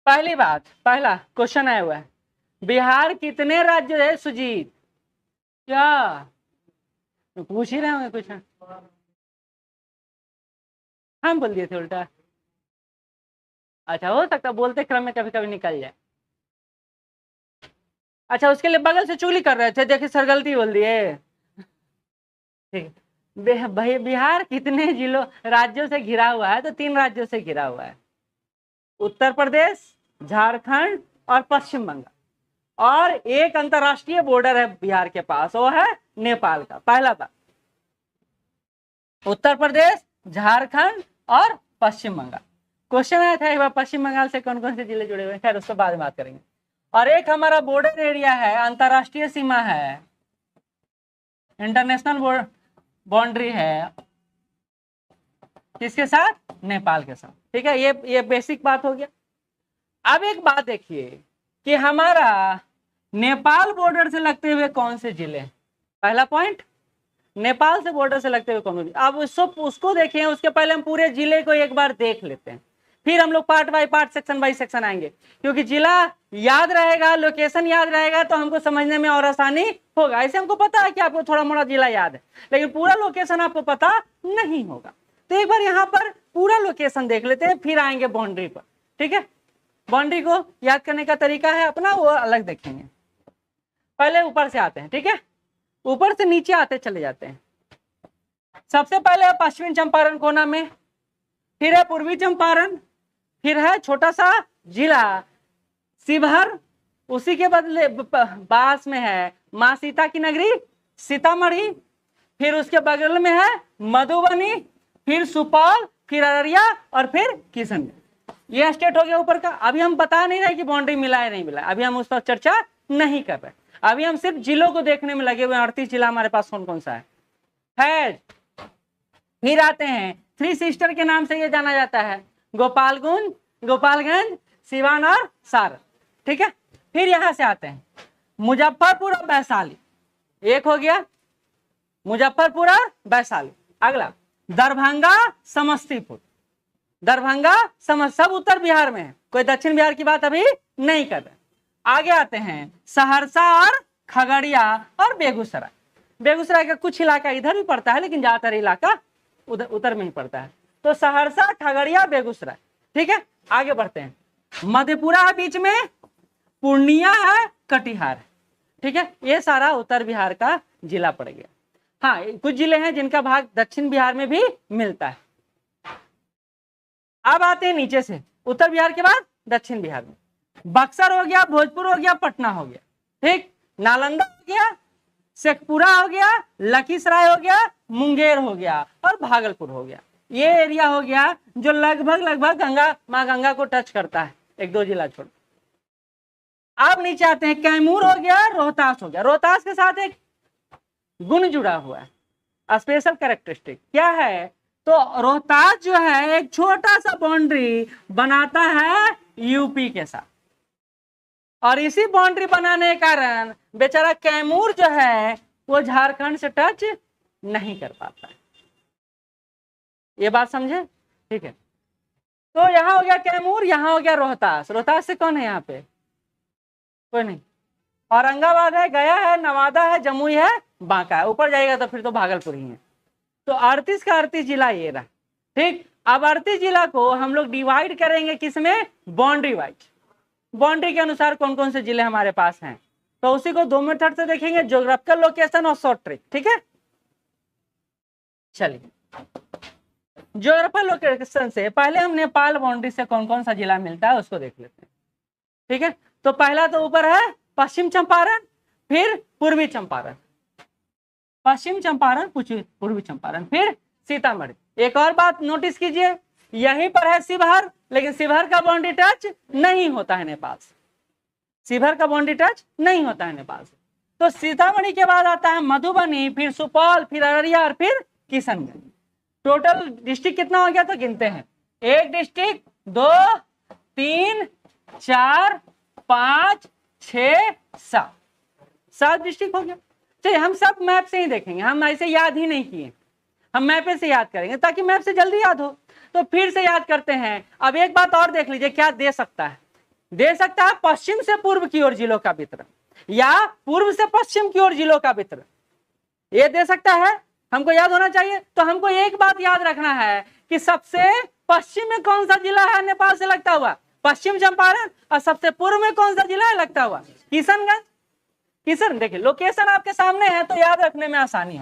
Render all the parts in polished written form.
पहली बात, पहला क्वेश्चन आया हुआ है, बिहार कितने राज्य है सुजीत? क्या पूछ ही रहे होंगे कुछ, हम बोल दिए थे उल्टा। अच्छा, हो सकता बोलते क्रम में कभी कभी निकल जाए। अच्छा, उसके लिए बगल से चुगली कर रहे थे, देखिए सर गलती बोल दिए। ठीक, भाई बिहार कितने जिलों राज्यों से घिरा हुआ है? तो 3 राज्यों से घिरा हुआ है, उत्तर प्रदेश, झारखंड और पश्चिम बंगाल। और एक अंतरराष्ट्रीय बॉर्डर है बिहार के पास, वो है नेपाल का। पहला बात, उत्तर प्रदेश, झारखंड और पश्चिम बंगाल। क्वेश्चन आया था एक बार, पश्चिम बंगाल से कौन कौन से जिले जुड़े हुए हैं, खैर उसको बाद में बात करेंगे। और एक हमारा बॉर्डर एरिया है, अंतरराष्ट्रीय सीमा है, इंटरनेशनल बाउंड्री है, किसके साथ? नेपाल के साथ। ठीक है, ये बेसिक बात हो गया। अब एक बात देखिए कि हमारा नेपाल बॉर्डर से लगते हुए कौन से जिले? पहला पॉइंट, नेपाल से बॉर्डर से लगते हुए कौन से? अब उसको देखें, उसके पहले हम पूरे जिले को एक बार देख लेते हैं, फिर हम लोग part by part, section by section आएंगे, क्योंकि जिला याद रहेगा, लोकेशन याद रहेगा तो हमको समझने में और आसानी होगा। ऐसे हमको पता है कि आपको थोड़ा मोड़ा जिला याद है, लेकिन पूरा लोकेशन आपको पता नहीं होगा। तो एक बार यहाँ पर पूरा लोकेशन देख लेते हैं, फिर आएंगे बाउंड्री पर। ठीक है, बाउंड्री को याद करने का तरीका है अपना, वो अलग देखेंगे। पहले ऊपर से आते हैं, ठीक है, ऊपर से नीचे आते चले जाते हैं। सबसे पहले है पश्चिमी चंपारण कोना में, फिर है पूर्वी चंपारण, फिर है छोटा सा जिला शिवहर, उसी के बदले पास में है मां सीता की नगरी सीतामढ़ी, फिर उसके बगल में है मधुबनी, फिर सुपौल, फिर अररिया और फिर किशनगंज। ये स्टेट हो गया ऊपर का। अभी हम बता नहीं रहे कि बाउंड्री मिला है नहीं मिला, अभी हम उस पर चर्चा नहीं कर रहे, अभी हम सिर्फ जिलों को देखने में लगे हुए। 38 जिला हमारे पास कौन कौन सा है। फिर आते हैं थ्री सिस्टर के नाम से ये जाना जाता है, गोपालगंज, सिवान और सारण। ठीक है, फिर यहां से आते हैं मुजफ्फरपुर और वैशाली, एक हो गया मुजफ्फरपुर और वैशाली। अगला दरभंगा, समस्तीपुर, सब उत्तर बिहार में है, कोई दक्षिण बिहार की बात अभी नहीं कर रहे। आगे आते हैं सहरसा और खगड़िया और बेगूसराय। बेगूसराय का कुछ इलाका इधर भी पड़ता है, लेकिन ज्यादातर इलाका उधर उत्तर में ही पड़ता है। तो सहरसा, खगड़िया, बेगूसराय। ठीक है, आगे बढ़ते हैं। मधेपुरा है बीच में, पूर्णिया है, कटिहार है। ठीक है, ये सारा उत्तर बिहार का जिला पड़ गया। हाँ, कुछ जिले हैं जिनका भाग दक्षिण बिहार में भी मिलता है। अब आते हैं नीचे से, उत्तर बिहार के बाद दक्षिण बिहार में। बक्सर हो गया, भोजपुर हो गया, पटना हो गया। ठीक, नालंदा हो गया, शेखपुरा हो गया, लखीसराय हो गया, मुंगेर हो गया और भागलपुर हो गया। ये एरिया हो गया जो लगभग माँ गंगा को टच करता है, एक दो जिला छोड़। अब नीचे आते हैं, कैमूर हो गया, रोहतास हो गया। रोहतास के साथ एक गुण जुड़ा हुआ है, स्पेशल कैरेक्टरिस्टिक क्या है? तो रोहतास जो है एक छोटा सा बाउंड्री बनाता है यूपी के साथ, और इसी बाउंड्री बनाने के कारण बेचारा कैमूर जो है वो झारखंड से टच नहीं कर पाता है। ये बात समझे? ठीक है, तो यहां हो गया कैमूर, यहां हो गया रोहतास। रोहतास से कौन है यहाँ पे? कोई नहीं। औरंगाबाद है, गया है, नवादा है, जमुई है, बांका है। ऊपर जाएगा तो फिर तो भागलपुर ही है। तो 38 का 38 जिला ये रहा। ठीक, अब 38 जिला को हम लोग डिवाइड करेंगे किसमें? बाउंड्री वाइज, बाउंड्री के अनुसार कौन कौन से जिले हमारे पास हैं। तो उसी को दो मेथड से देखेंगे, ज्योग्राफिकल लोकेशन और शॉर्ट ट्रिक। ठीक है, चलिए ज्योग्राफिकल लोकेशन से पहले हम नेपाल बाउंड्री से कौन कौन सा जिला मिलता है उसको देख लेते हैं। ठीक है, तो पहला तो ऊपर है पश्चिम चंपारण, फिर पूर्वी चंपारण, पश्चिम चंपारण, पूर्वी चंपारण, फिर सीतामढ़ी। एक और बात नोटिस कीजिए, यहीं पर है शिवहर, लेकिन शिवहर का बाउंड्री टच नहीं होता है नेपाल से, शिवहर का बाउंड्री टच नहीं होता है नेपाल से। तो सीतामढ़ी के बाद आता है मधुबनी, फिर सुपौल, फिर अररिया और फिर किशनगंज। टोटल डिस्ट्रिक्ट कितना हो गया तो गिनते हैं, एक डिस्ट्रिक्ट, 2, 3, 4, 5, 6, 7 डिस्ट्रिक्ट हो गया। चलिए हम सब मैप से ही देखेंगे, हम ऐसे याद ही नहीं किए, हम मैप से याद करेंगे ताकि मैप से जल्दी याद हो। तो फिर से याद करते हैं। अब एक बात और देख लीजिए क्या दे सकता है, दे सकता है पश्चिम से पूर्व की ओर जिलों का वितरण, या पूर्व से पश्चिम की ओर जिलों का वितरण, ये दे सकता है। हमको याद होना चाहिए। तो हमको एक बात याद रखना है कि सबसे पश्चिम में कौन सा जिला है नेपाल से लगता हुआ, पश्चिम चंपारण, और सबसे पूर्व में कौन सा जिला है लगता हुआ, किशनगंज। किशन, देखिए लोकेशन आपके सामने है तो याद रखने में आसानी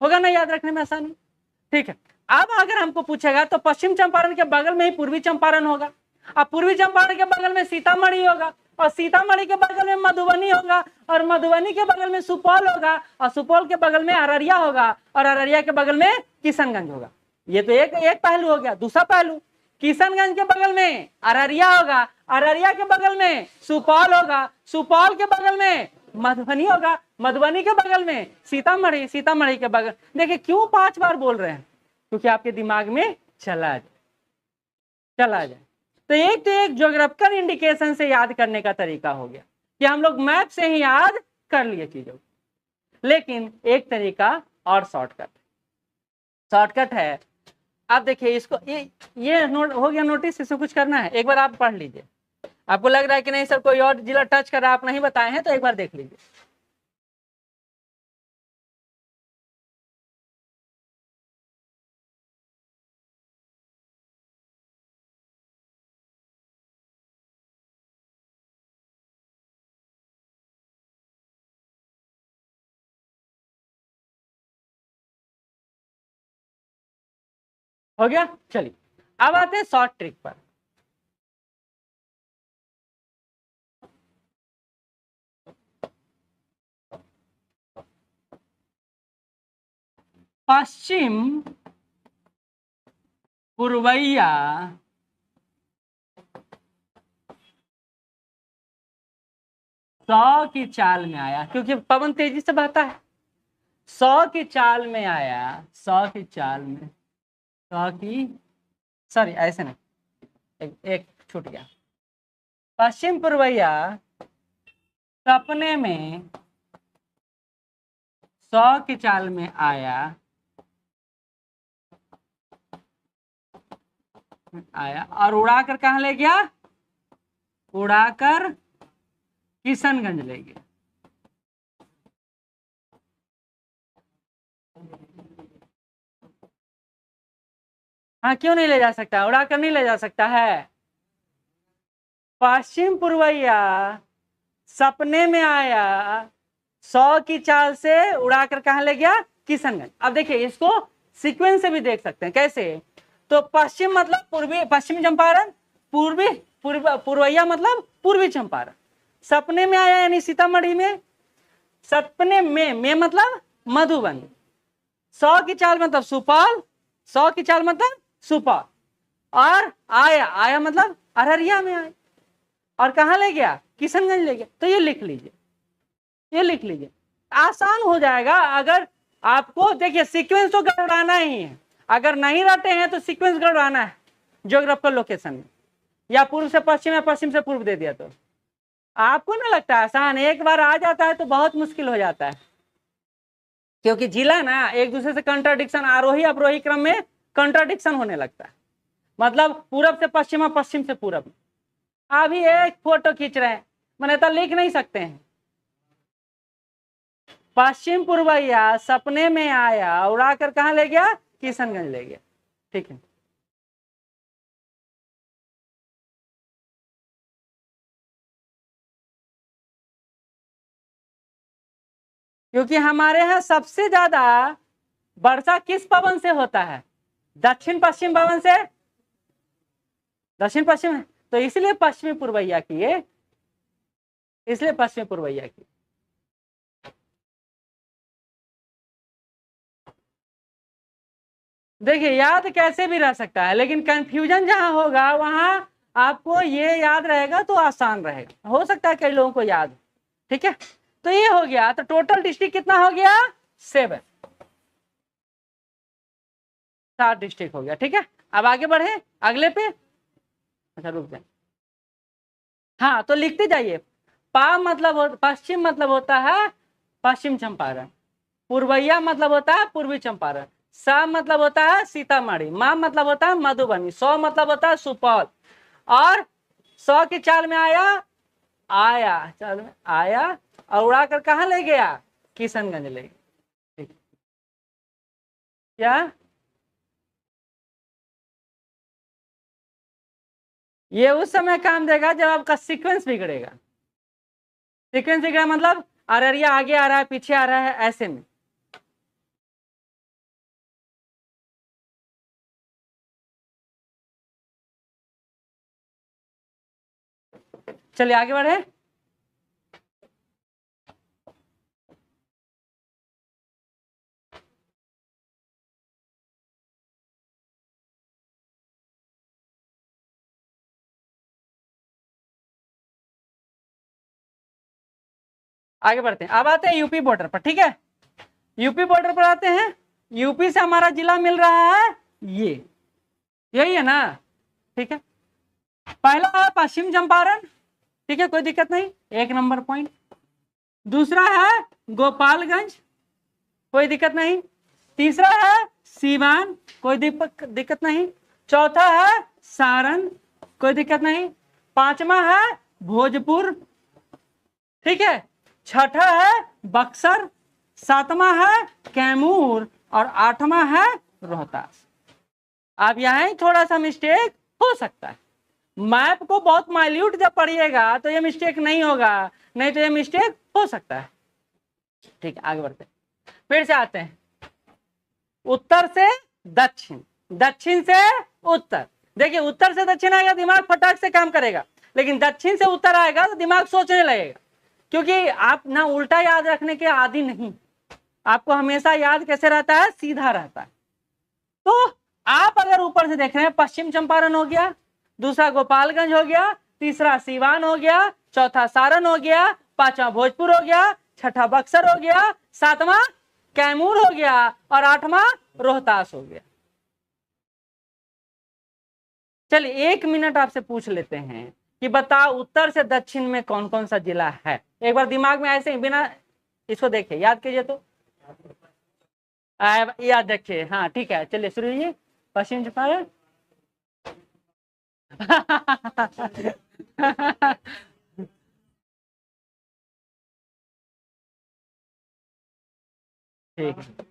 होगा ना, याद रखने में आसानी। ठीक है, अब अगर हमको पूछेगा तो पश्चिम चंपारण के बगल में ही पूर्वी चंपारण होगा, और पूर्वी चंपारण के बगल में सीतामढ़ी होगा, और सीतामढ़ी के बगल में मधुबनी होगा, और मधुबनी के बगल में सुपौल होगा, और सुपौल के बगल में अररिया होगा, और अररिया के बगल में किशनगंज होगा। ये तो एक पहलू हो गया। दूसरा पहलू, किशनगंज के बगल में अररिया होगा, अररिया के बगल में सुपौल होगा, सुपौल के बगल में मधुबनी होगा, मधुबनी के बगल में सीतामढ़ी, सीतामढ़ी के बगल। देखिए क्यों 5 बार बोल रहे हैं, क्योंकि आपके दिमाग में चला जाए। तो एक ज्योग्राफिकल इंडिकेशन से याद करने का तरीका हो गया कि हम लोग मैप से ही याद कर लिए चीजों को। लेकिन एक तरीका और शॉर्टकट है। आप देखिए इसको, ये नोट हो गया नोटिस, इसको कुछ करना है, एक बार आप पढ़ लीजिए। आपको लग रहा है कि नहीं सर कोई और जिला टच कर रहा है, आप नहीं बताए हैं, तो एक बार देख लीजिए। हो गया, चलिए अब आते हैं शॉर्ट ट्रिक पर। पश्चिम पूर्वैया सौ की चाल में आया, क्योंकि पवन तेजी से बहता है। 100 की चाल में आया, 100 की चाल में, 100 की, सॉरी ऐसे नहीं, एक छूट गया। पश्चिम पूर्वैया सपने में 100 की चाल में आया और उड़ाकर कहां ले गया, उड़ाकर किशनगंज ले गया। हाँ क्यों नहीं ले जा सकता, उड़ाकर नहीं ले जा सकता है। पश्चिम पूर्वैया सपने में आया, 100 की चाल से उड़ाकर कहां ले गया, किशनगंज। अब देखिए इसको सीक्वेंस से भी देख सकते हैं। कैसे, तो पश्चिम मतलब पूर्वी, पश्चिमी चंपारण, पूर्वैया मतलब पूर्वी चंपारण। सपने में आया यानी सीतामढ़ी में, सपने में मतलब मधुबनी, 100 की चाल मतलब सुपौल, 100 की चाल मतलब सुपौल, और आया मतलब अररिया में आया, और कहां ले गया, किशनगंज ले गया। तो ये लिख लीजिए, आसान हो जाएगा। अगर आपको देखिए सीक्वेंस तो गड़बड़ाना ही है, अगर नहीं रहते हैं तो सीक्वेंस गड़बड़ाना है ज्योग्राफिकल लोकेशन में, या पूर्व से पश्चिम या पश्चिम से पूर्व दे दिया तो आपको ना लगता है आसान। एक बार आ जाता है तो बहुत मुश्किल हो जाता है, क्योंकि जिला ना एक दूसरे से कंट्राडिक्शन, आरोही अवरोही क्रम में कंट्राडिक्शन होने लगता है। मतलब पूरब से पश्चिम और पश्चिम से पूरब। अभी एक फोटो खींच रहे हैं, मैंने तो लिख नहीं सकते हैं। पश्चिम पूर्वैया सपने में आया, उड़ाकर कहां ले गया, किशनगंज ले गया। ठीक है, क्योंकि हमारे यहाँ सबसे ज्यादा वर्षा किस पवन से होता है, दक्षिण पश्चिम पवन से, दक्षिण पश्चिम है, तो इसलिए पश्चिमी पूर्वैया की, इसलिए पश्चिमी पूर्वैया की। देखिए याद कैसे भी रह सकता है, लेकिन कंफ्यूजन जहां होगा वहां आपको ये याद रहेगा तो आसान रहेगा। हो सकता है कई लोगों को याद। ठीक है, तो ये हो गया। तो टोटल डिस्ट्रिक्ट कितना हो गया, 7 डिस्ट्रिक्ट हो गया। ठीक है, अब आगे बढ़े अगले पे। अच्छा रुक जाए, हाँ तो लिखते जाइए। मतलब पश्चिम मतलब होता है पश्चिम चंपारण, पूर्वैया मतलब होता है पूर्वी चंपारण, सा मतलब होता है सीतामढ़ी, मा मतलब होता है मधुबनी, 100 मतलब होता है सुपौल, और 100 की चाल में आया, चाल में आया और उड़ाकर कहाँ ले गया, किशनगंज ले गया। ठीक, क्या ये उस समय काम देगा जब आपका सीक्वेंस बिगड़ेगा। सीक्वेंस बिगड़ा मतलब अररिया आगे आ रहा है, पीछे आ रहा है, ऐसे में। चलिए आगे बढ़े। आगे बढ़ते हैं। अब आते हैं यूपी बॉर्डर पर। ठीक है, यूपी बॉर्डर पर आते हैं। यूपी से हमारा जिला मिल रहा है, ये यही है ना। ठीक है, पहला है पश्चिम चंपारण। ठीक है, कोई दिक्कत नहीं, 1 नंबर पॉइंट। दूसरा है गोपालगंज, कोई दिक्कत नहीं। तीसरा है सीवान, कोई दिक्कत नहीं। चौथा है सारण, कोई दिक्कत नहीं। पांचवा है भोजपुर। ठीक है, छठा है बक्सर, सातवां है कैमूर और आठवां है रोहतास। अब यहाँ थोड़ा सा मिस्टेक हो सकता है। मैप को बहुत माइल्यूट जब पढ़िएगा तो ये मिस्टेक नहीं होगा, नहीं तो ये मिस्टेक हो सकता है। ठीक है, आगे बढ़ते हैं। फिर से आते हैं उत्तर से दक्षिण, दक्षिण से उत्तर। देखिए उत्तर से दक्षिण आएगा दिमाग फटाक से काम करेगा, लेकिन दक्षिण से उत्तर आएगा तो दिमाग सोचने लगेगा, क्योंकि आप ना उल्टा याद रखने के आदी नहीं, आपको हमेशा याद कैसे रहता है, सीधा रहता है। तो आप अगर ऊपर से देख रहे हैं, पश्चिम चंपारण हो गया, दूसरा गोपालगंज हो गया, तीसरा सीवान हो गया, चौथा सारण हो गया, पांचवा भोजपुर हो गया, छठा बक्सर हो गया, सातवां कैमूर हो गया और आठवां रोहतास हो गया। चलिए 1 मिनट आपसे पूछ लेते हैं कि बताओ उत्तर से दक्षिण में कौन कौन सा जिला है। एक बार दिमाग में ऐसे बिना इसको देखिए, याद कीजिए तो याद रखिए। हाँ ठीक है, चलिए शुरू कीजिए। पश्चिम चंपारण ठीक है,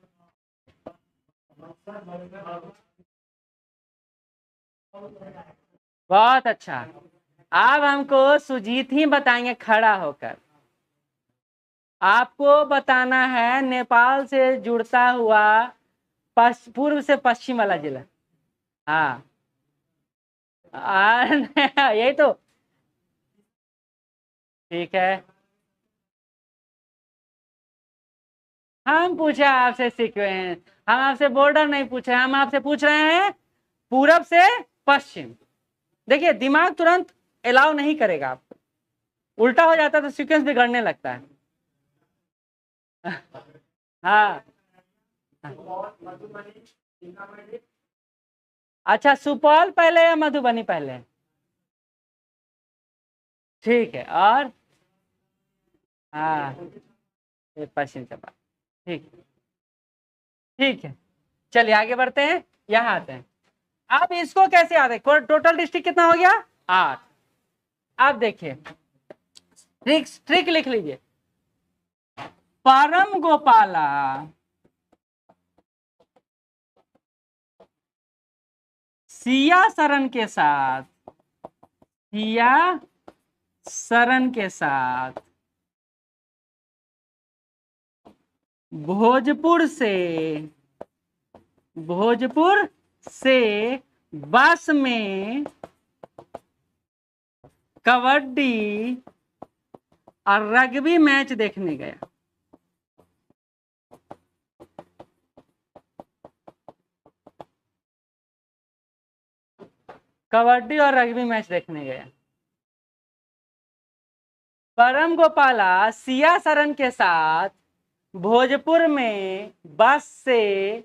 बहुत अच्छा। अब हमको सुजीत ही बताएंगे खड़ा होकर। आपको बताना है नेपाल से जुड़ता हुआ पूर्व से पश्चिम वाला जिला। हाँ यही तो। ठीक है, हम पूछे आपसे सीक्वेंस, हम आपसे बॉर्डर नहीं पूछे, हम आपसे पूछ रहे हैं पूरब से पश्चिम। देखिए दिमाग तुरंत अलाउ नहीं करेगा आपको, उल्टा हो जाता है तो सीक्वेंस बिगड़ने लगता है। हाँ अच्छा, सुपौल पहले या मधुबनी पहले? ठीक है, और हाँ ये पश्चिम चंपारण। ठीक है, ठीक है, चलिए आगे बढ़ते हैं। यहाँ आते हैं। अब इसको कैसे याद है, टोटल डिस्ट्रिक्ट कितना हो गया, 8। अब देखिए ट्रिक लिख लीजिए। परम गोपाला सिया सरन के साथ, सिया सरन के साथ भोजपुर से बस में कबड्डी और रग्बी मैच देखने गया। कबड्डी और रग्बी मैच देखने गया। परम गोपाला सिया सरन के साथ भोजपुर में बस से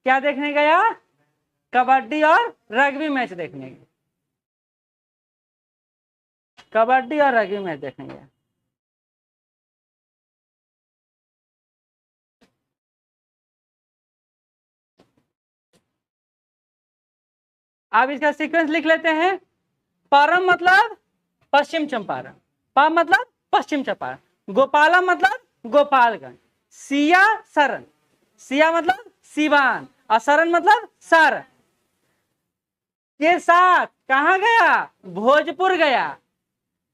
क्या देखने गया, कबड्डी और रग्बी मैच देखने गया। कबड्डी और रग्बी मैच देखने गया। अब इसका सीक्वेंस लिख लेते हैं। परम मतलब पश्चिम चंपारण, पा मतलब पश्चिम चंपारण, गोपाला मतलब गोपालगंज, सिया सरन, सिया मतलब सिवान और सरन मतलब सारण के साथ कहाँ गया? भोजपुर गया।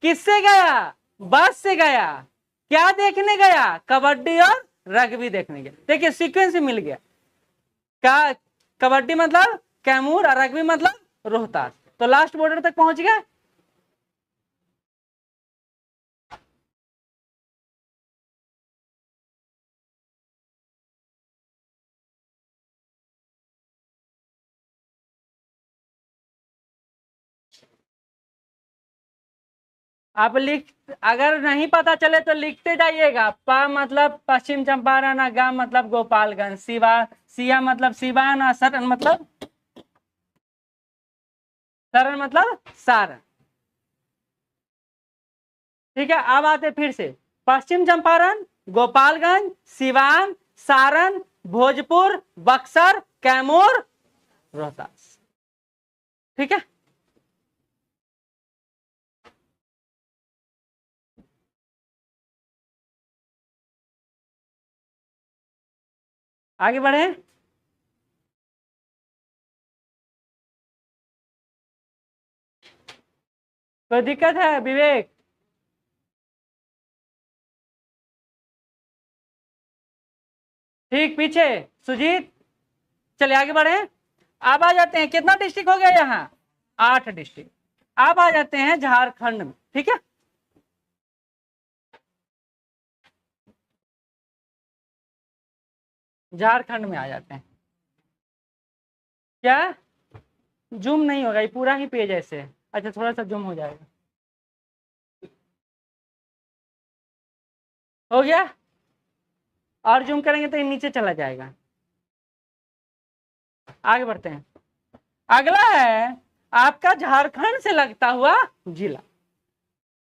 किससे गया? बस से गया। क्या देखने गया? कबड्डी और रग्बी देखने गया। देखिए सीक्वेंस मिल गया। क्या? कबड्डी मतलब कैमूर और रग्बी मतलब रोहतास। तो लास्ट बॉर्डर तक पहुंच गया। आप लिख, अगर नहीं पता चले तो लिखते जाइएगा। पा मतलब पश्चिम चंपारण, गा मतलब गोपालगंज, सिया मतलब सिवान और सरन मतलब सारण। ठीक है, अब आते फिर से पश्चिम चंपारण, गोपालगंज, सिवान, सारण, भोजपुर, बक्सर, कैमूर, रोहतास। ठीक है, आगे बढ़े। कोई दिक्कत है विवेक? ठीक, पीछे सुजीत। चलिए आगे बढ़े। अब आ जाते हैं, कितना डिस्ट्रिक्ट हो गया यहाँ? 8 डिस्ट्रिक्ट। अब आ जाते हैं झारखंड में। ठीक है, झारखंड में आ जाते हैं। क्या? जूम नहीं होगा, ये पूरा ही पेज ऐसे है। अच्छा, थोड़ा सा जूम हो जाएगा। हो गया? और जूम करेंगे तो ये नीचे चला जाएगा। आगे बढ़ते हैं। अगला है आपका झारखंड से लगता हुआ जिला।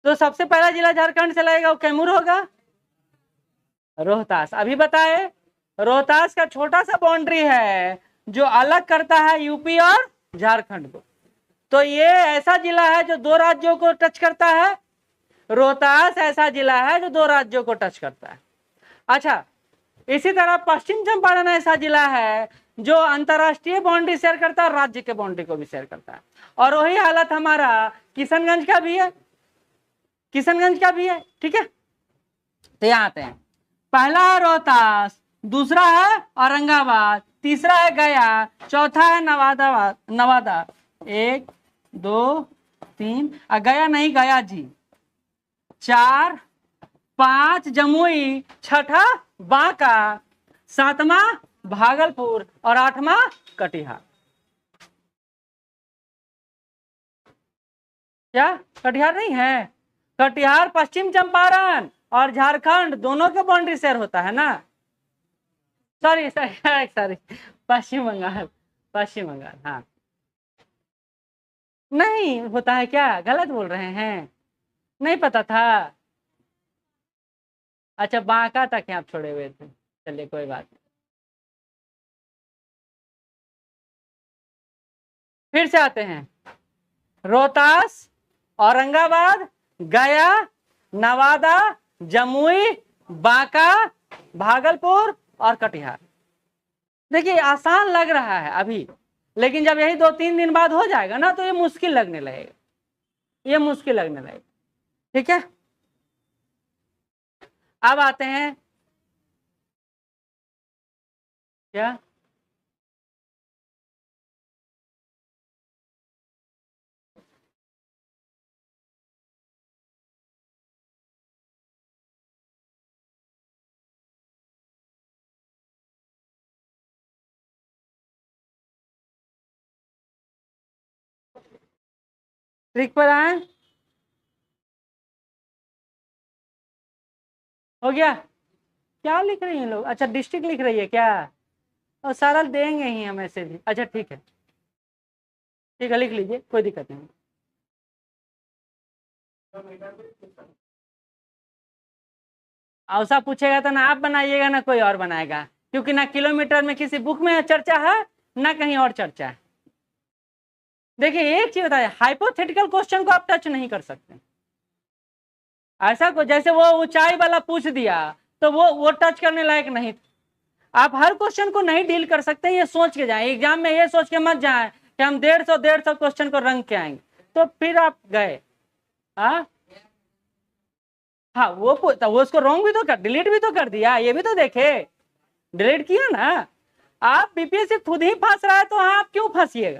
तो सबसे पहला जिला झारखंड से लगेगा वो कैमूर होगा। रोहतास, अभी बताए रोहतास का छोटा सा बाउंड्री है जो अलग करता है यूपी और झारखंड को। तो ये ऐसा जिला है जो 2 राज्यों को टच करता है। रोहतास ऐसा जिला है जो 2 राज्यों को टच करता है। अच्छा, इसी तरह पश्चिम चंपारण ऐसा जिला है जो अंतरराष्ट्रीय बाउंड्री शेयर करता है और राज्य के बाउंड्री को भी शेयर करता है। और वही हालत हमारा किशनगंज का भी है, किशनगंज का भी है। ठीक है, तो यहाँ आते हैं। पहला है रोहतास, दूसरा है औरंगाबाद, तीसरा है गया, चौथा है नवादा। 1 2 3, गया नहीं, गया जी। 4 5 जमुई, छठा बांका, 7वां भागलपुर और 8वां कटिहार। क्या कटिहार नहीं है? कटिहार पश्चिम चंपारण और झारखंड दोनों के बाउंड्री शेयर होता है ना। सॉरी सॉरी, पश्चिम बंगाल, पश्चिम बंगाल। हाँ, नहीं होता है क्या? गलत बोल रहे हैं? नहीं पता था? अच्छा, बांका तक आप छोड़े हुए थे। चलिए कोई बात नहीं। फिर से आते हैं। रोहतास, औरंगाबाद, गया, नवादा, जमुई, बांका, भागलपुर और कटिहार। देखिए आसान लग रहा है अभी, लेकिन जब यही 2-3 दिन बाद हो जाएगा ना तो ये मुश्किल लगने लगेगा, ये मुश्किल लगने लगेगा। ठीक है, अब आते हैं। क्या? ट्रिक पर आए? हो गया? क्या लिख रही हैं लोग? अच्छा, डिस्ट्रिक्ट लिख रही है क्या? और सारा देंगे ही हम ऐसे भी। अच्छा ठीक है, ठीक है, लिख लीजिए, कोई दिक्कत नहीं। औसा पूछेगा तो ना आप बनाइएगा ना कोई और बनाएगा, क्योंकि ना किलोमीटर में किसी बुक में चर्चा है ना कहीं और चर्चा है। देखिए एक चीज बताइए, हाइपोथेटिकल क्वेश्चन को आप टच नहीं कर सकते। ऐसा को जैसे वो ऊंचाई वाला पूछ दिया तो वो टच करने लायक नहीं था। आप हर क्वेश्चन को नहीं डील कर सकते, ये सोच के जाए एग्जाम में, ये सोच के मत जाए कि हम 150 क्वेश्चन को रंग के आएंगे, तो फिर आप गए। हाँ हाँ, वो उसको रॉन्ग भी तो कर, डिलीट भी तो कर दिया, ये भी तो देखे, डिलीट किया ना। आप बीपीएससी खुद ही फंस रहा है तो आप क्यों फंसिएगा?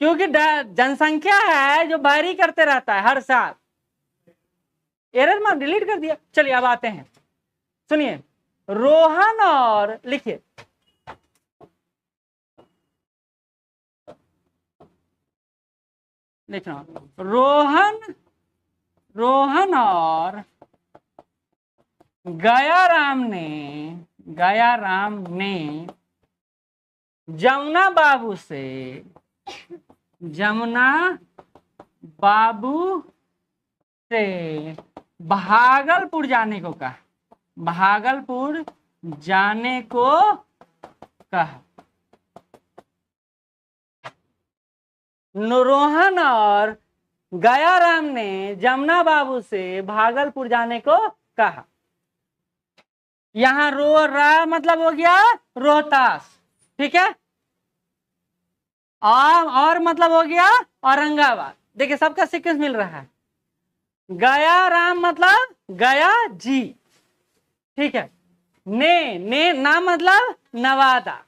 क्योंकि जनसंख्या है जो बाहरी करते रहता है हर साल। एरर में डिलीट कर दिया। चलिए अब आते हैं, सुनिए। रोहन और लिखिए, लिखना, रोहन और गयाराम ने जमुना बाबू से भागलपुर जाने को कहा। भागलपुर जाने को कहा। रोहन और गयाराम ने जमुना बाबू से भागलपुर जाने को कहा। यहां रा मतलब हो गया रोहतास, ठीक है, और मतलब हो गया औरंगाबाद। देखिए सबका सीक्वेंस मिल रहा है। गयाराम मतलब गया जी, ठीक है, ने ना मतलब नवादा।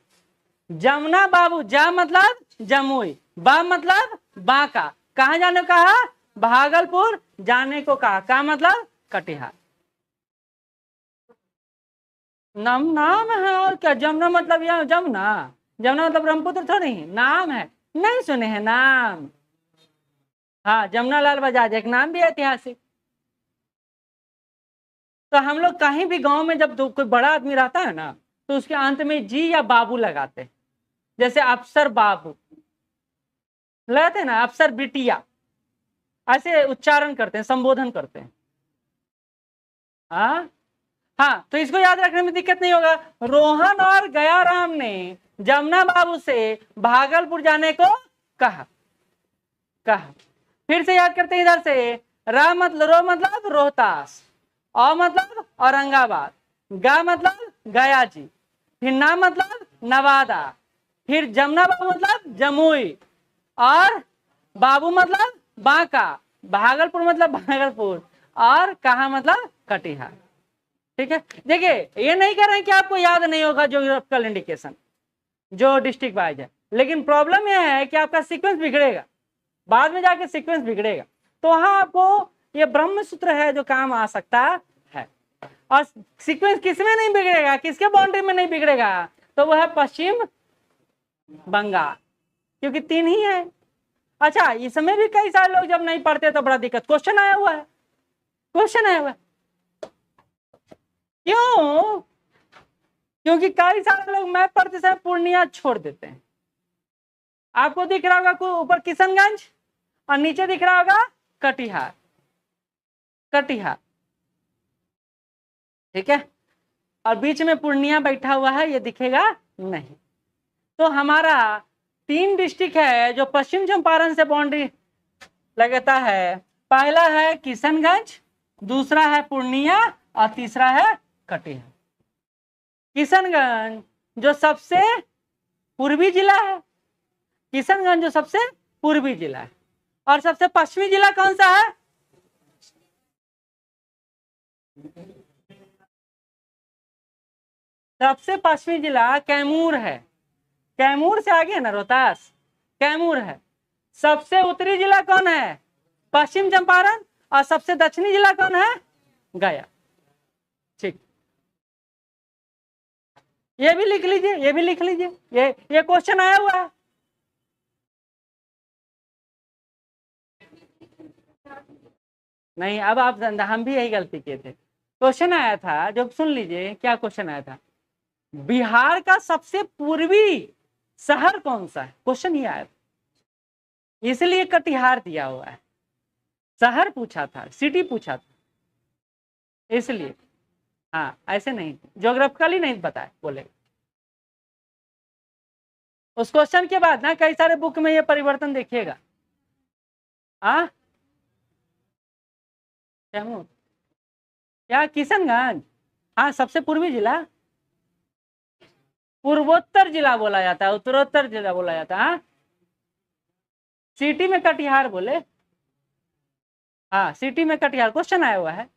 जमुना बाबू, जा मतलब जमुई, बा मतलब बांका। कहा जाने को कहा? भागलपुर जाने को कहा। क्या मतलब? कटिहार। नाम है और क्या। जमुना मतलब यहाँ जमुना मतलब ब्रह्मपुत्र थोड़ी, नाम है, नहीं सुने हैं नाम? हाँ, जमुना लाल बजाज एक नाम भी ऐतिहासिक। तो हम लोग कहीं भी गांव में जब कोई बड़ा आदमी रहता है ना, तो उसके अंत में जी या बाबू लगाते हैं। जैसे अफसर बाबू लगाते हैं ना, अफसर बिटिया, ऐसे उच्चारण करते हैं, संबोधन करते हैं। हाँ हाँ, तो इसको याद रखने में दिक्कत नहीं होगा। रोहन और गयाराम ने जमुना बाबू से भागलपुर जाने को कहा। फिर से याद करते हैं इधर से। रो मतलब रोहतास, औ मतलब औरंगाबाद, गा मतलब गया जी, फिर ना मतलब नवादा, फिर जमुना बाबू मतलब जमुई, और बाबू मतलब बांका, भागलपुर मतलब भागलपुर, और कहा मतलब कटिहार। ठीक है, देखिए ये नहीं कह रहे हैं कि आपको याद नहीं होगा ज्योग्राफिकल इंडिकेशन जो डिस्ट्रिक्ट वाइज है, लेकिन प्रॉब्लम यह है कि आपका सीक्वेंस बिगड़ेगा, बाद में जाके सीक्वेंस बिगड़ेगा। तो वहां आपको ये ब्रह्म सूत्र है जो काम आ सकता है। और सीक्वेंस किसमें नहीं बिगड़ेगा, किसके बाउंड्री में नहीं बिगड़ेगा? तो वह है पश्चिम बंगाल, क्योंकि 3 ही है। अच्छा, इसमें भी कई सारे लोग जब नहीं पढ़ते तो बड़ा दिक्कत, क्वेश्चन आया हुआ है, क्यों? क्योंकि कई सारे लोग मैप पढ़ते समय पूर्णिया छोड़ देते हैं। आपको दिख रहा होगा ऊपर किशनगंज और नीचे दिख रहा होगा कटिहार, ठीक है, और बीच में पूर्णिया बैठा हुआ है, ये दिखेगा नहीं। तो हमारा 3 डिस्ट्रिक्ट है जो पश्चिम चंपारण से बाउंड्री लगाता है। पहला है किशनगंज, दूसरा है पूर्णिया, और तीसरा है कटिहार। किशनगंज जो सबसे पूर्वी जिला है, किशनगंज जो सबसे पूर्वी जिला है, और सबसे पश्चिमी जिला कौन सा है? सबसे पश्चिमी जिला कैमूर है। कैमूर से आगे है ना रोहतास, कैमूर है। सबसे उत्तरी जिला कौन है? पश्चिम चंपारण। और सबसे दक्षिणी जिला कौन है? गया। ठीक, ये भी लिख लीजिए, ये भी लिख लीजिए, ये क्वेश्चन आया हुआ है। नहीं, अब आप, हम भी यही गलती किए थे। क्वेश्चन आया था, जब सुन लीजिए क्या क्वेश्चन आया था, बिहार का सबसे पूर्वी शहर कौन सा है, क्वेश्चन ही आया था, इसलिए कटिहार दिया हुआ है। शहर पूछा था, सिटी पूछा था, इसलिए। हाँ, ऐसे नहीं, ज्योग्राफिकली नहीं बताया, बोले। उस क्वेश्चन के बाद ना कई सारे बुक में ये परिवर्तन देखिएगा। हाँ, कैमूर या किशनगंज, हाँ सबसे पूर्वी जिला, पूर्वोत्तर जिला बोला जाता है, उत्तरोत्तर जिला बोला जाता है। हाँ सिटी में कटिहार बोले, हाँ सिटी में कटिहार, क्वेश्चन आया हुआ है।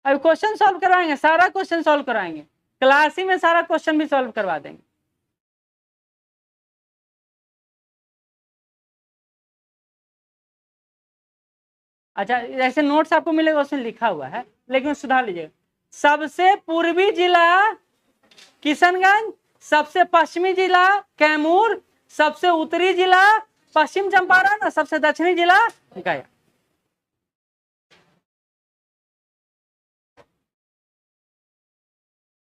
अब क्वेश्चन सॉल्व करवाएंगे, सारा क्वेश्चन सॉल्व करवाएंगे, क्लास ही में सारा क्वेश्चन भी सॉल्व करवा देंगे। अच्छा ऐसे नोट्स आपको मिलेगा, उसमें लिखा हुआ है लेकिन सुधार लीजिएगा। सबसे पूर्वी जिला किशनगंज, सबसे पश्चिमी जिला कैमूर, सबसे उत्तरी जिला पश्चिम चंपारण और सबसे दक्षिणी जिला गया।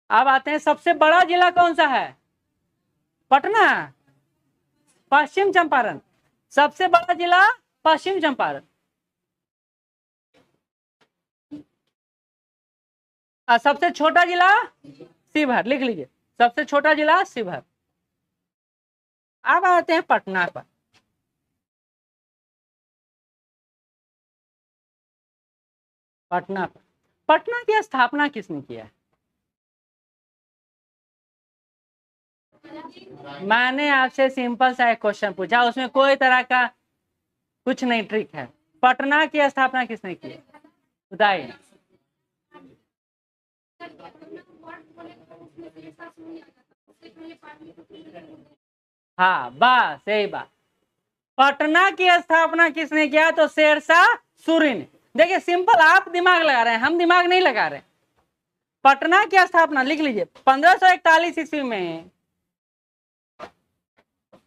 अब आते हैं सबसे बड़ा जिला कौन सा है, पटना, पश्चिम चंपारण, सबसे बड़ा जिला पश्चिम चंपारण। सबसे छोटा जिला शिवहर, लिख लीजिए सबसे छोटा जिला शिवहर। अब आते हैं पटना पर। पटना पर, पटना की स्थापना किसने किया है? मैंने आपसे सिंपल सा एक क्वेश्चन पूछा, उसमें कोई तरह का कुछ नहीं ट्रिक है। पटना की स्थापना किसने की है, बताइए। हाँ बस यही बात, पटना की स्थापना किसने किया, तो शेरशाह सूरी ने। देखिए सिंपल, आप दिमाग लगा रहे हैं, हम दिमाग नहीं लगा रहे। पटना की स्थापना लिख लीजिए 1541 ईस्वी में,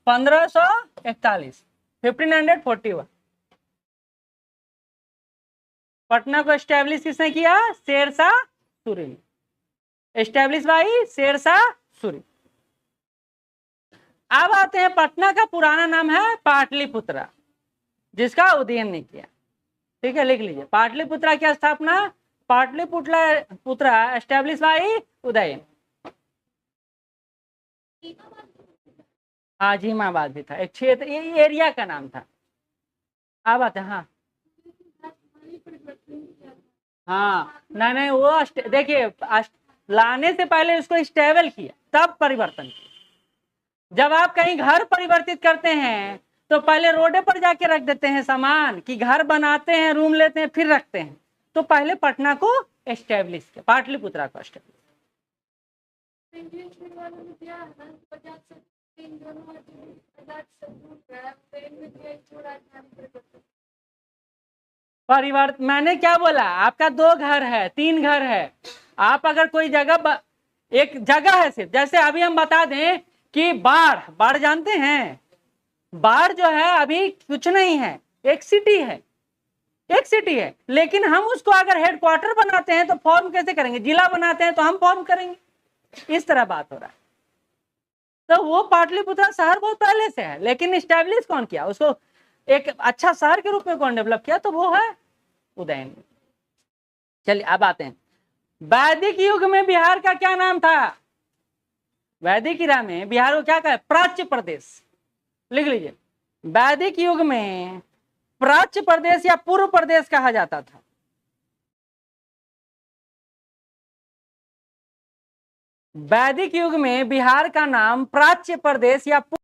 1541, 1541 पटना को एस्टेब्लिश किसने किया, शेरशाह सूरी ने, एस्टेब्लिश बाई शेरशाह सूरी। अब आते हैं पटना का पुराना नाम है पाटलिपुत्रा, जिसका उदयन ने किया। ठीक है, लिख लीजिए पाटलिपुत्रा की स्थापना, पाटलिपुत्रा एस्टेब्लिश बाई उदयन। हाँ जीमाबाद भी था, एक क्षेत्र, ये एरिया का नाम था। अब आते हैं, हाँ हाँ नहीं नहीं, वो देखिए लाने से पहले उसको स्टेबल किया, तब परिवर्तन किया। जब आप कहीं घर परिवर्तित करते हैं तो पहले रोडे पर जाके रख देते हैं सामान, कि घर बनाते हैं, रूम लेते हैं, फिर रखते हैं। तो पहले पटना को एस्टेब्लिश किया, पाटलिपुत्रा को एस्टेब्लिश। परिवर्तन मैंने क्या बोला, आपका 2 घर है, 3 घर है, आप अगर कोई जगह एक जगह है सिर्फ, जैसे अभी हम बता दें कि बाढ़ जानते हैं, बाढ़ जो है अभी कुछ नहीं है, एक सिटी है, एक सिटी है, लेकिन हम उसको अगर हेडक्वार्टर बनाते हैं तो फॉर्म कैसे करेंगे, जिला बनाते हैं तो हम फॉर्म करेंगे, इस तरह बात हो रहा है। तो वो पाटलिपुत्रा शहर बहुत पहले से है, लेकिन स्टैब्लिश कौन किया उसको, एक अच्छा शहर के रूप में कौन डेवलप किया, तो वो है उदयन। चलिए अब आते हैं, वैदिक युग में बिहार का क्या नाम था, वैदिक युग में बिहार को क्या कहा, प्राच्य प्रदेश। लिख लीजिए वैदिक युग में प्राच्य प्रदेश या पूर्व प्रदेश कहा जाता था। वैदिक युग में बिहार का नाम प्राच्य प्रदेश या